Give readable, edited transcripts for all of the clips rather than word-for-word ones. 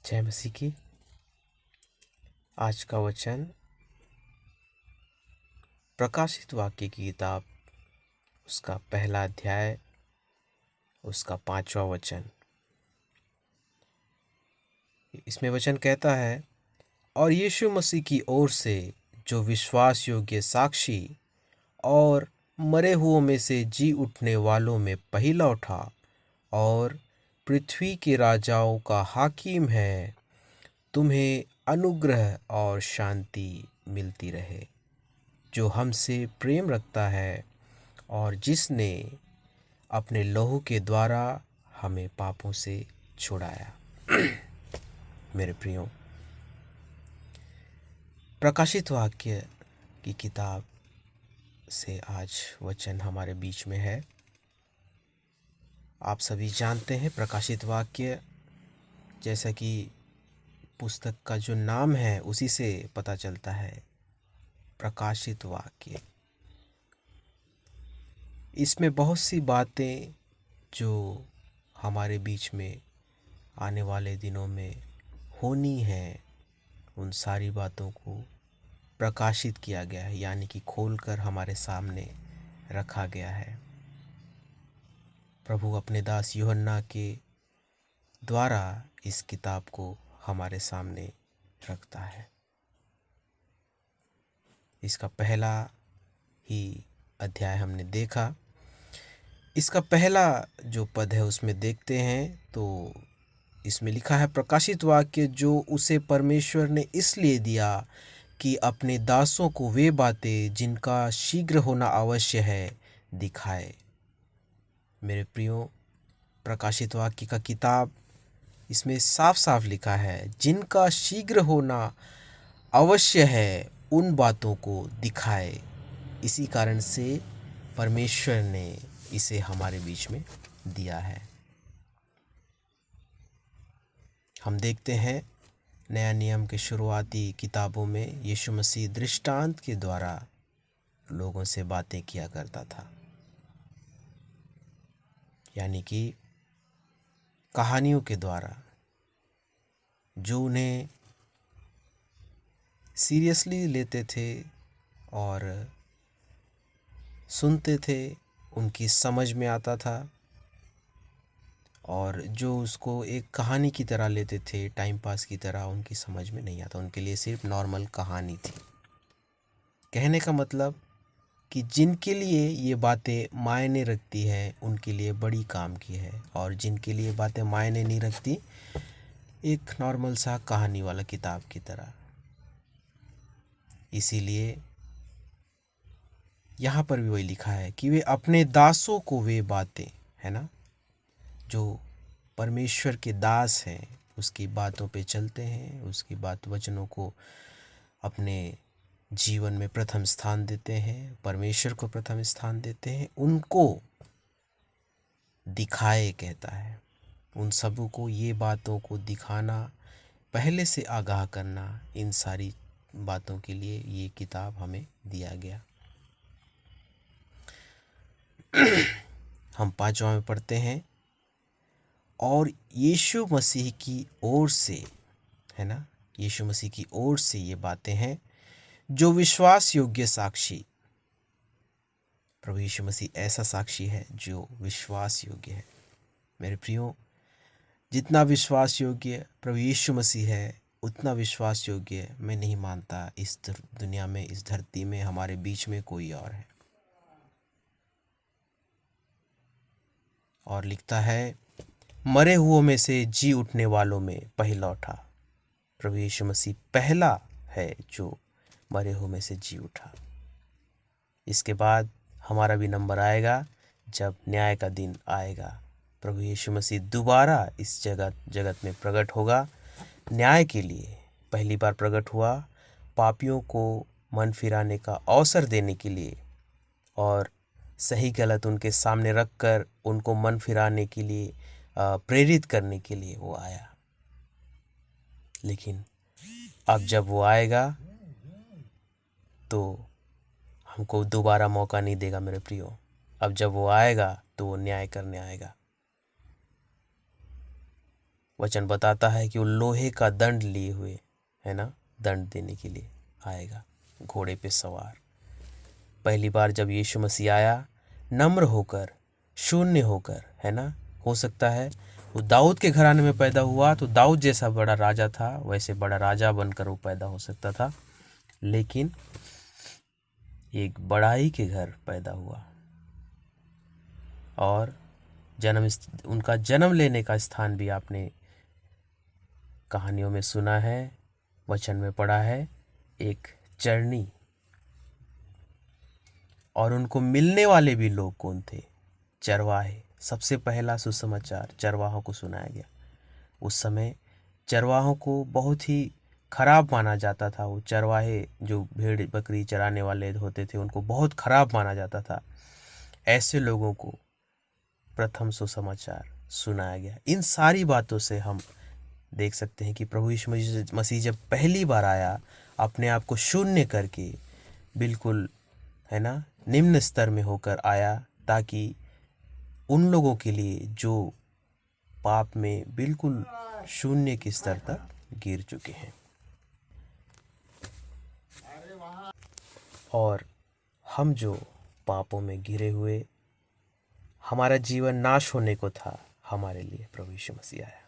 जय मसीह की। आज का वचन प्रकाशित वाक्य की किताब, उसका पहला अध्याय, उसका 5वां वचन। इसमें वचन कहता है, और यीशु मसीह की ओर से जो विश्वास योग्य साक्षी और मरे हुओं में से जी उठने वालों में पहला उठा और पृथ्वी के राजाओं का हाकिम है, तुम्हें अनुग्रह और शांति मिलती रहे, जो हमसे प्रेम रखता है और जिसने अपने लहू के द्वारा हमें पापों से छुड़ाया। मेरे प्रियो, प्रकाशित वाक्य की किताब से आज वचन हमारे बीच में है। आप सभी जानते हैं प्रकाशित वाक्य, जैसा कि पुस्तक का जो नाम है उसी से पता चलता है, प्रकाशित वाक्य। इसमें बहुत सी बातें जो हमारे बीच में आने वाले दिनों में होनी है, उन सारी बातों को प्रकाशित किया गया है, यानी कि खोलकर हमारे सामने रखा गया है। प्रभु अपने दास यूहन्ना के द्वारा इस किताब को हमारे सामने रखता है। इसका पहला ही अध्याय हमने देखा। इसका पहला जो पद है उसमें देखते हैं तो इसमें लिखा है, प्रकाशित वाक्य जो उसे परमेश्वर ने इसलिए दिया कि अपने दासों को वे बातें जिनका शीघ्र होना आवश्य है दिखाए। मेरे प्रियो, प्रकाशित वाक्य का किताब, इसमें साफ साफ लिखा है, जिनका शीघ्र होना अवश्य है उन बातों को दिखाए। इसी कारण से परमेश्वर ने इसे हमारे बीच में दिया है। हम देखते हैं नया नियम के शुरुआती किताबों में यीशु मसीह दृष्टांत के द्वारा लोगों से बातें किया करता था, यानी कि कहानियों के द्वारा, जो उन्हें सीरियसली लेते थे और सुनते थे, उनकी समझ में आता था, और जो उसको एक कहानी की तरह लेते थे, टाइम पास की तरह, उनकी समझ में नहीं आता। उनके लिए सिर्फ नॉर्मल कहानी थी। कहने का मतलब कि जिनके लिए ये बातें मायने रखती हैं उनके लिए बड़ी काम की है, और जिनके लिए बातें मायने नहीं रखती, एक नॉर्मल सा कहानी वाला किताब की तरह। इसीलिए यहाँ पर भी वही लिखा है कि वे अपने दासों को वे बातें, है ना, जो परमेश्वर के दास हैं, उसकी बातों पे चलते हैं, उसकी बात वचनों को अपने जीवन में प्रथम स्थान देते हैं, परमेश्वर को प्रथम स्थान देते हैं, उनको दिखाए कहता है। उन सबों को ये बातों को दिखाना, पहले से आगाह करना, इन सारी बातों के लिए ये किताब हमें दिया गया। हम 5वां में पढ़ते हैं, और यीशु मसीह की ओर से, है ना, यीशु मसीह की ओर से ये बातें हैं जो विश्वास योग्य साक्षी। प्रभु यीशु मसीह ऐसा साक्षी है जो विश्वास योग्य है। मेरे प्रियो, जितना विश्वास योग्य प्रभु यीशु मसीह है, उतना विश्वास योग्य मैं नहीं मानता इस दुनिया में, इस धरती में, हमारे बीच में कोई और है। और लिखता है, मरे हुओं में से जी उठने वालों में पहला उठा। प्रभु यीशु मसीह पहला है जो मरे हुओं में से जी उठा। इसके बाद हमारा भी नंबर आएगा जब न्याय का दिन आएगा। प्रभु यीशु मसीह दोबारा इस जगत में प्रकट होगा न्याय के लिए। पहली बार प्रकट हुआ पापियों को मन फिराने का अवसर देने के लिए, और सही गलत उनके सामने रखकर उनको मन फिराने के लिए, प्रेरित करने के लिए वो आया। लेकिन अब जब वो आएगा तो हमको दोबारा मौका नहीं देगा मेरे प्रियो। अब जब वो आएगा तो वो न्याय करने आएगा। वचन बताता है कि वो लोहे का दंड लिए हुए, है ना, दंड देने के लिए आएगा घोड़े पे सवार। पहली बार जब यीशु मसीह आया, नम्र होकर, शून्य होकर, है ना, हो सकता है वो दाऊद के घराने में पैदा हुआ तो दाऊद जैसा बड़ा राजा था, वैसे बड़ा राजा बनकर वो पैदा हो सकता था, लेकिन एक बड़ाई के घर पैदा हुआ। और उनका जन्म लेने का स्थान भी आपने कहानियों में सुना है, वचन में पढ़ा है, एक चरनी। और उनको मिलने वाले भी लोग कौन थे? चरवाहे। सबसे पहला सुसमाचार चरवाहों को सुनाया गया। उस समय चरवाहों को बहुत ही खराब माना जाता था। वो चरवाहे जो भेड़ बकरी चराने वाले होते थे, उनको बहुत खराब माना जाता था। ऐसे लोगों को प्रथम सुसमाचार सुनाया गया। इन सारी बातों से हम देख सकते हैं कि प्रभु यीशु मसीह जब पहली बार आया, अपने आप को शून्य करके, बिल्कुल, है ना, निम्न स्तर में होकर आया, ताकि उन लोगों के लिए जो पाप में बिल्कुल शून्य के स्तर तक गिर चुके हैं। और हम जो पापों में गिरे हुए, हमारा जीवन नाश होने को था, हमारे लिए प्रभु यीशु मसीह आया,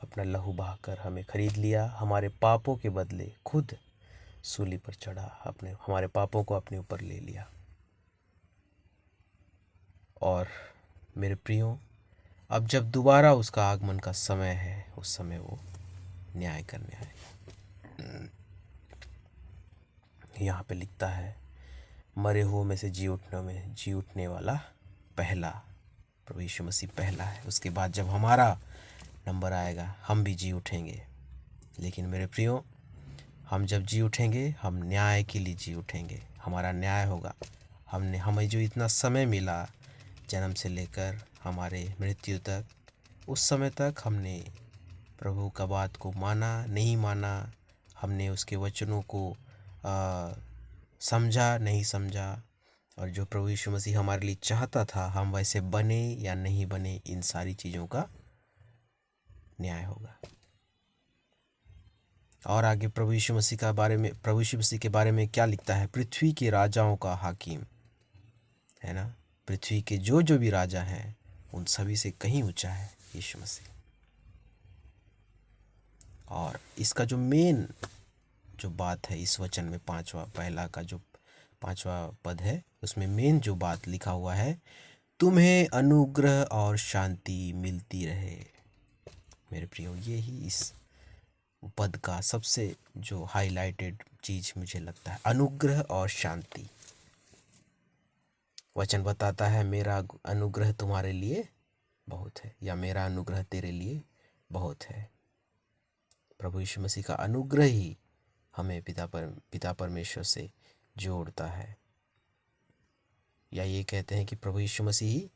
अपना लहू बहाकर हमें खरीद लिया, हमारे पापों के बदले खुद सूली पर चढ़ा, अपने हमारे पापों को अपने ऊपर ले लिया। और मेरे प्रियो, अब जब दोबारा उसका आगमन का समय है, उस समय वो न्याय करने आएगा। यहाँ पे लिखता है, मरे हुओं में से जी उठने वाला पहला, प्रभु यीशु मसीह पहला है। उसके बाद जब हमारा नंबर आएगा, हम भी जी उठेंगे। लेकिन मेरे प्रियो, हम जब जी उठेंगे, हम न्याय के लिए जी उठेंगे, हमारा न्याय होगा। हमें जो इतना समय मिला, जन्म से लेकर हमारे मृत्यु तक, उस समय तक हमने प्रभु का बात को माना, नहीं माना, हमने उसके वचनों को समझा, नहीं समझा, और जो प्रभु यीशु मसीह हमारे लिए चाहता था, हम वैसे बने या नहीं बने, इन सारी चीज़ों का न्याय होगा। और आगे प्रभु यीशु मसीह के बारे में क्या लिखता है? पृथ्वी के राजाओं का हाकिम, है ना, पृथ्वी के जो जो भी राजा हैं, उन सभी से कहीं ऊंचा है यीशु मसीह। और इसका जो मेन जो बात है इस वचन में, पहला का जो 5वां पद है, उसमें मेन जो बात लिखा हुआ है, तुम्हें अनुग्रह और शांति मिलती रहे। मेरे प्रियो, ये ही इस पद का सबसे जो हाईलाइटेड चीज मुझे लगता है, अनुग्रह और शांति। वचन बताता है, मेरा अनुग्रह तुम्हारे लिए बहुत है, या मेरा अनुग्रह तेरे लिए बहुत है। प्रभु यीशु मसीह का अनुग्रह ही हमें पिता परमेश्वर से जोड़ता है। या ये कहते हैं कि प्रभु यीशु मसीह ही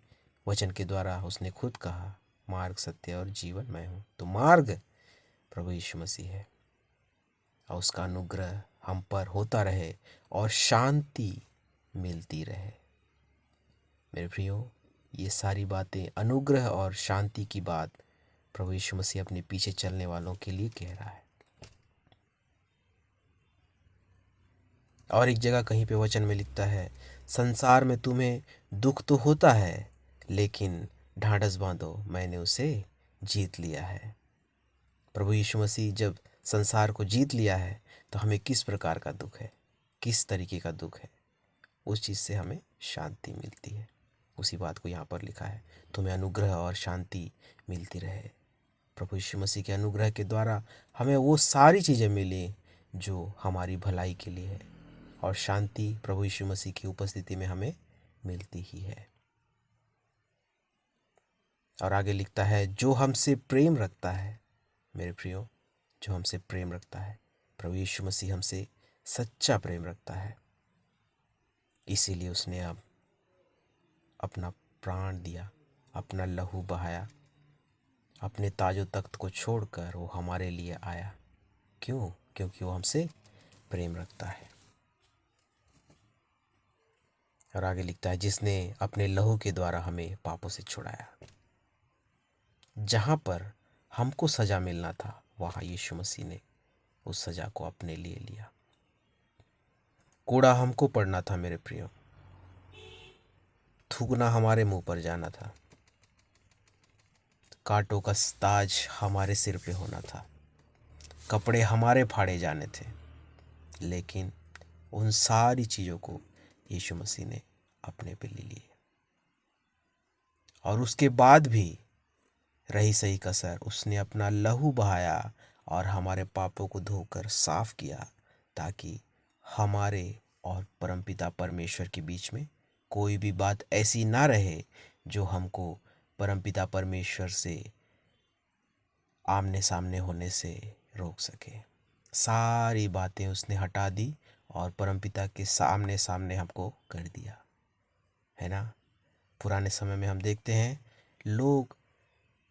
वचन के द्वारा उसने खुद कहा, मार्ग, सत्य और जीवन मैं हूँ। तो मार्ग प्रभु यीशु मसीह है, और उसका अनुग्रह हम पर होता रहे और शांति मिलती रहे। मेरे प्रियो, ये सारी बातें, अनुग्रह और शांति की बात प्रभु यीशु मसीह अपने पीछे चलने वालों के लिए कह रहा है। और एक जगह कहीं पे वचन में लिखता है, संसार में तुम्हें दुख तो होता है, लेकिन ढाढ़स बांधो, मैंने उसे जीत लिया है। प्रभु यीशु मसीह जब संसार को जीत लिया है, तो हमें किस प्रकार का दुख है, किस तरीके का दुख है, उस चीज़ से हमें शांति मिलती है। उसी बात को यहाँ पर लिखा है, तुम्हें अनुग्रह और शांति मिलती रहे। प्रभु यीशु मसीह के अनुग्रह के द्वारा हमें वो सारी चीज़ें मिली जो हमारी भलाई के लिए है, और शांति प्रभु यीशु मसीह की उपस्थिति में हमें मिलती ही है। और आगे लिखता है, जो हमसे प्रेम रखता है, मेरे प्रियो, जो हमसे प्रेम रखता है, प्रभु यीशु मसीह हमसे सच्चा प्रेम रखता है, इसीलिए उसने अब अपना प्राण दिया, अपना लहू बहाया, अपने ताजो तख्त को छोड़कर वो हमारे लिए आया। क्यों? क्योंकि वो हमसे प्रेम रखता है। और आगे लिखता है, जिसने अपने लहू के द्वारा हमें पापों से छुड़ाया। जहाँ पर हमको सज़ा मिलना था, वहाँ यीशु मसीह ने उस सज़ा को अपने लिए लिया। कोड़ा हमको पड़ना था मेरे प्रियो, थूकना हमारे मुंह पर जाना था, कांटों का ताज हमारे सिर पे होना था, कपड़े हमारे फाड़े जाने थे, लेकिन उन सारी चीज़ों को यीशु मसीह ने अपने पे ले लिए। और उसके बाद भी रही सही कसर, उसने अपना लहू बहाया और हमारे पापों को धोकर साफ किया, ताकि हमारे और परमपिता परमेश्वर के बीच में कोई भी बात ऐसी ना रहे जो हमको परमपिता परमेश्वर से आमने सामने होने से रोक सके। सारी बातें उसने हटा दी और परमपिता के सामने सामने हमको कर दिया, है ना। पुराने समय में हम देखते हैं लोग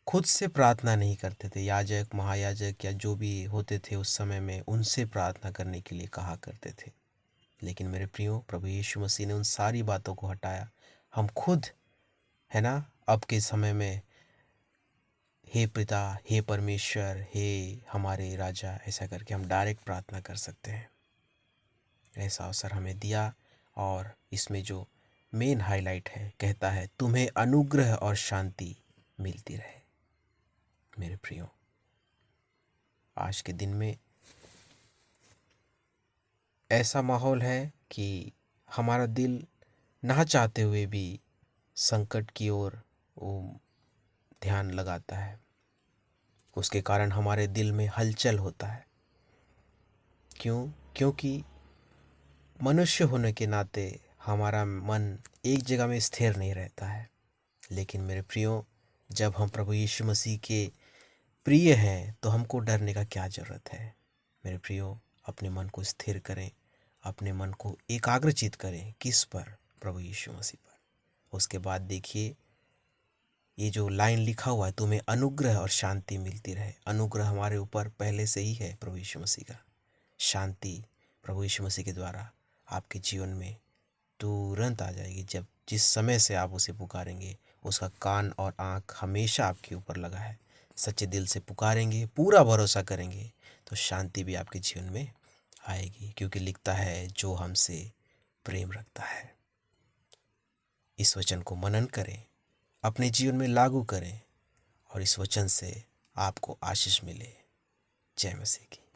खुद से प्रार्थना नहीं करते थे, याजक महायाजक या जो भी होते थे उस समय में उनसे प्रार्थना करने के लिए कहा करते थे। लेकिन मेरे प्रियो, प्रभु यीशु मसीह ने उन सारी बातों को हटाया। हम खुद, है ना, अब के समय में हे पिता, हे परमेश्वर, हे हमारे राजा, ऐसा करके हम डायरेक्ट प्रार्थना कर सकते हैं। ऐसा अवसर हमें दिया। और इसमें जो मेन हाईलाइट है, कहता है तुम्हें अनुग्रह और शांति मिलती रहे। मेरे प्रियो, आज के दिन में ऐसा माहौल है कि हमारा दिल ना चाहते हुए भी संकट की ओर वो ध्यान लगाता है। उसके कारण हमारे दिल में हलचल होता है। क्यों? क्योंकि मनुष्य होने के नाते हमारा मन एक जगह में स्थिर नहीं रहता है। लेकिन मेरे प्रियो, जब हम प्रभु यीशु मसीह के प्रिय हैं तो हमको डरने का क्या ज़रूरत है। मेरे प्रियो, अपने मन को स्थिर करें, अपने मन को एकाग्रचित करें। किस पर? प्रभु यीशु मसीह पर। उसके बाद देखिए, ये जो लाइन लिखा हुआ है, तुम्हें अनुग्रह और शांति मिलती रहे। अनुग्रह हमारे ऊपर पहले से ही है प्रभु यीशु मसीह का। शांति प्रभु यीशु मसीह के द्वारा आपके जीवन में तुरंत आ जाएगी। जब जिस समय से आप उसे पुकारेंगे, उसका कान और आँख हमेशा आपके ऊपर लगा है। सच्चे दिल से पुकारेंगे, पूरा भरोसा करेंगे, तो शांति भी आपके जीवन में आएगी। क्योंकि लिखता है, जो हमसे प्रेम रखता है। इस वचन को मनन करें, अपने जीवन में लागू करें और इस वचन से आपको आशीष मिले। जय मसीह की।